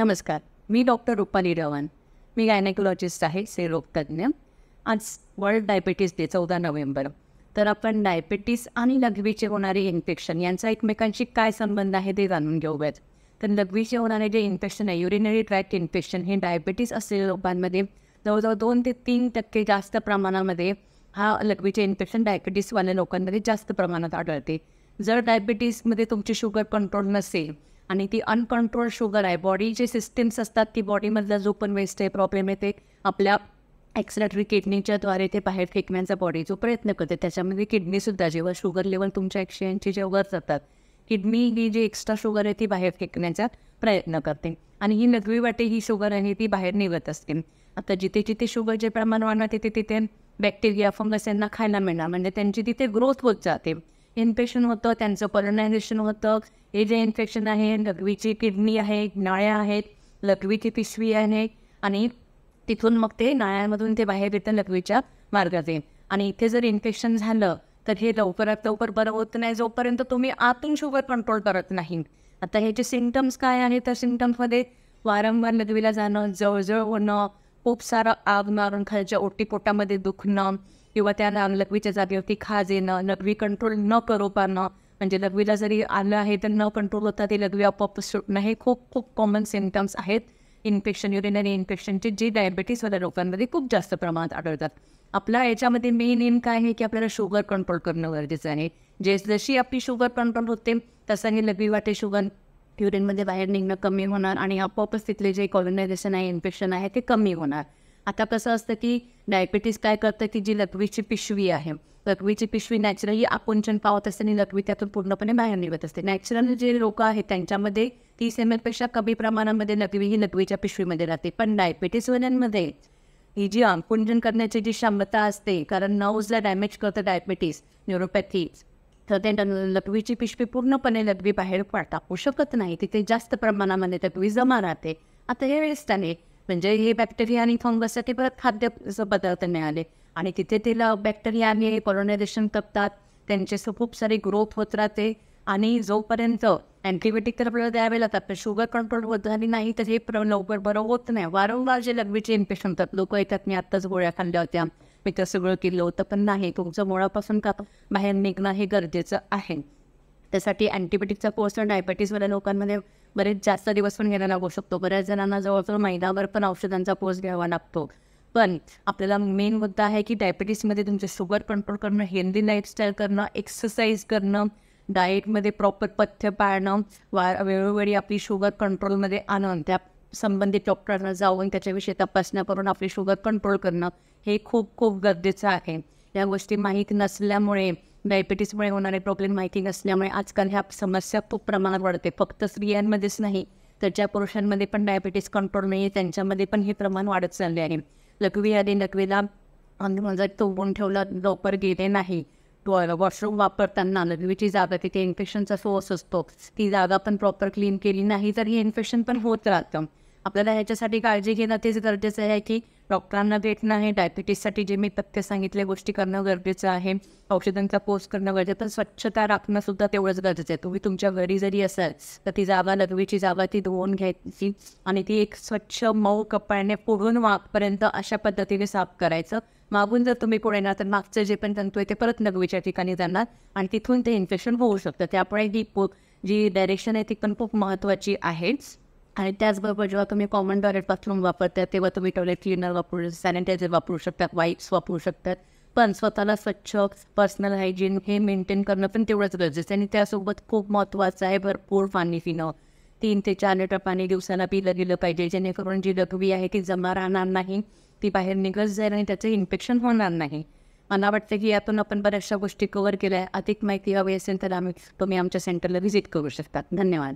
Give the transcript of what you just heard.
नमस्कार. मी डॉक्टर रुपाली रवान. मी गायनेकोलॉजिस्ट आहे, स्त्रीरोगतज्ञ. आज वर्ल्ड डायबिटीज डे 14 नोव्हेंबर. तर आपण डायबिटीस आणि लघवीचे होणारे इन्फेक्शन यांचा एकमेकांशी काय संबंध आहे ते जाणून घेऊयात. तर लघवीचे होणारे जे इन्फेक्शन आहे, युरिनरी ट्रॅक्ट इन्फेक्शन, हे डायबिटीस असलेल्या लोकांमध्ये जवळजवळ 2 ते 3% जास्त प्रमाणामध्ये हा लघवीचे इन्फेक्शन डायबिटीसवाल्या लोकांमध्ये जास्त प्रमाणात आढळते. जर डायबिटीसमध्ये तुमची शुगर कंट्रोल नसेल आणि ती अनकंट्रोल शुगर आहे, बॉडीचे सिस्टीम्स असतात, ती बॉडीमधला जो पण वेस्ट आहे, प्रॉब्लेम आहे, ते आपल्या एक्सक्रेटरी किडनीच्याद्वारे ते बाहेर फेकण्याचा बॉडी जो प्रयत्न करते. त्याच्यामध्ये किडनीसुद्धा जेव्हा शुगर लेवल तुमच्या 180 वर जातात, किडनी ही जी एक्स्ट्रा शुगर आहे ती बाहेर फेकण्याचा प्रयत्न करते आणि ही लघवी वाटे ही शुगर आहे ती बाहेर निघत असते. आता जिथे जिथे शुगरचे प्रमाण वाढणार तिथे तिथे बॅक्टेरिया, फंगस यांना खायला मिळणार, म्हणजे त्यांची तिथे ग्रोथ होत जाते, इन्फेक्शन होतं, त्यांचं पॉलिनायझेशन होतं. हे जे इन्फेक्शन आहे, लघवीची किडनी आहे, नळ्या आहेत, लघवीची पिशवी आहे आणि तिथून मग ते नळ्यांमधून ते बाहेर येतं लघवीच्या मार्गाचे. आणि इथे जर इन्फेक्शन झालं तर हे लवकरात लवकर बरं होत नाही जोपर्यंत तुम्ही आतून शुगर कंट्रोल करत नाही. आता ह्याचे सिम्टम्स काय आहेत? तर सिम्टम्समध्ये वारंवार लघवीला जाणं, जळजळ होणं, खूप सारं आग मारून खालच्या ओटीपोटामध्ये दुखणं किंवा त्या लघवीच्या जागेवरती खाज येणं, लघवी कंट्रोल न करू पाहणं, म्हणजे लघवीला जरी आलं आहे तर न कंट्रोल होता ते लघवी आपोआप सुटणं, हे खूप खूप कॉमन सिम्टम्स आहेत इन्फेक्शन, युरिनरी इन्फेक्शनचे, जे डायबिटीसवाल्या लोकांमध्ये खूप जास्त प्रमाणात आढळतात. आपला याच्यामध्ये मेन एम काय आहे की आपल्याला शुगर कंट्रोल करणं गरजेचं आहे. जशी आपली शुगर कंट्रोल होते तसाही लघवी वाटे शुगर युरिनमध्ये बाहेर निघणं कमी होणार आणि आपोआपच तिथले जे कॉलोनायझेशन आहे, इन्फेक्शन आहे, ते कमी होणार. आता कसं असतं की डायबिटीस काय करतं की जी लघवीची पिशवी आहे, लघवीची पिशवी नॅचरली आकुंचन पावत असते आणि लघवी त्यातून पूर्णपणे बाहेर निघत असते. नॅचरल जे लोक आहेत त्यांच्यामध्ये 30 ml पेक्षा कमी प्रमाणामध्ये लघवी ही लघवीच्या पिशवीमध्ये राहते. पण डायबिटीसवाल्यांमध्ये ही जी आकुंचन करण्याची जी क्षमता असते, कारण नर्व्सला डॅमेज करतं डायबिटीस, न्यूरोपॅथी, तर ते लघवीची पिशवी पूर्णपणे लघवी बाहेर टाकू शकत नाही. तिथे जास्त प्रमाणामध्ये लघवी जमा राहते. आता हे वेस्ट आहे, म्हणजे हे बॅक्टेरिया आणि फंगससाठी परत खाद्य पदार्थ मिळाले आणि तिथे तिला बॅक्टेरिया आणि कॉलोनायझेशन करतात, त्यांचे खूप सारी ग्रोथ होत राहते आणि जोपर्यंत अँटीबायोटिक तर आपल्याला द्यावे लागतात, पण शुगर कंट्रोल होत झाली नाही तर हे लवकर बरं होत नाही. वारंवार जे लघवीचे इन्फेक्शन होतात, लोक येतात, मी आत्ताच गोळ्या खाल्ल्या होत्या, मी तर सगळं केलं होतं, पण नाही, तुमचं मुळापासून का बाहेर निघणं हे गरजेचं आहे. त्यासाठी अँटीबायोटिकचा कोर्स डायबिटीसवाल्या लोकांमध्ये बरेच जास्त दिवस पण घ्यायला लागू शकतो. बऱ्याच जणांना जवळजवळ महिनाभर पण औषधांचा कोर्स घ्यावा लागतो. पण आपल्याला मेन मुद्दा आहे की डायबिटीसमध्ये तुमचं शुगर कंट्रोल करणं, हेल्दी लाईफस्टाईल करणं, एक्सरसाइज करणं, डाएटमध्ये प्रॉपर पथ्य पाळणं, वेळोवेळी आपली शुगर कंट्रोलमध्ये आणून त्या संबंधित डॉक्टरांना जाऊन त्याच्याविषयी तपासण्या करून आपली शुगर कंट्रोल करणं हे खूप खूप गरजेचं आहे. या गोष्टी माहीत नसल्यामुळे, डायबिटीसमुळे होणारे प्रॉब्लेम माहिती नसल्यामुळे आजकाल ह्या समस्या खूप प्रमाणात वाढते. फक्त स्त्रियांमध्येच नाही तर ज्या पुरुषांमध्ये पण डायबिटीस कंट्रोल नाही आहे त्यांच्यामध्ये पण हे प्रमाण वाढत चालले आहे. लघवी आली, लघवीला जर तोडून ठेवला, लवकर गेले नाही, वॉशरूम वापरताना लघवीची जागा, तिथे इन्फेक्शनचा सोर्स असतो, ती जागा पण प्रॉपर क्लीन केली नाही तर हे इन्फेक्शन पण होत राहतं. आपल्याला ह्याच्यासाठी काळजी घेणं तेच गरजेचं आहे की डॉक्टरांना भेटणं आहे. डायबिटीससाठी जे मी पथ्य सांगितले गोष्टी करणं गरजेचं आहे, औषधांचा कोर्स करणं गरजेचं, पण स्वच्छता राखणं सुद्धा तेवढंच गरजेचं आहे. तुम्ही तुमच्या घरी जरी असाल तर ती जागा, लघवीची जागा, ती धुवून घ्यायची आणि ती एक स्वच्छ मऊ कपड्याने पुढून मागपर्यंत अशा पद्धतीने साफ करायचं. मागून जर तुम्ही पुढे ना तर मागचं जे पण तंतू आहे ते परत लघवीच्या ठिकाणी जाणार आणि तिथून ते इन्फेक्शन होऊ शकतं. त्यामुळे जी डायरेक्शन आहे ती पण खूप महत्त्वाची आहे. आणि त्याचबरोबर जेव्हा तुम्ही कॉमन टॉयलेट बाथरूम वापरता तेव्हा तुम्ही टॉयलेट क्लिनर वापरू, सॅनिटायझर वापरू शकतात, वाईप्स वापरू शकतात, पण स्वतःला स्वच्छ पर्सनल हायजीन हे मेंटेन करणं पण तेवढंच गरजेचं आहे. आणि त्यासोबत खूप महत्त्वाचं आहे भरपूर पाणी पिणं. 3 ते 4 लिटर पाणी दिवसाला पिलं गेलं पाहिजे, जेणेकरून जी लघवी आहे ती जमा राहणार नाही, ती बाहेर निघत जाईल आणि त्याचं इन्फेक्शन होणार नाही. मला वाटतं की यातून आपण बऱ्याचशा गोष्टी कव्हर केल्या. अधिक माहिती हवी असेल तर तुम्ही आमच्या सेंटरला व्हिजिट करू शकता. धन्यवाद.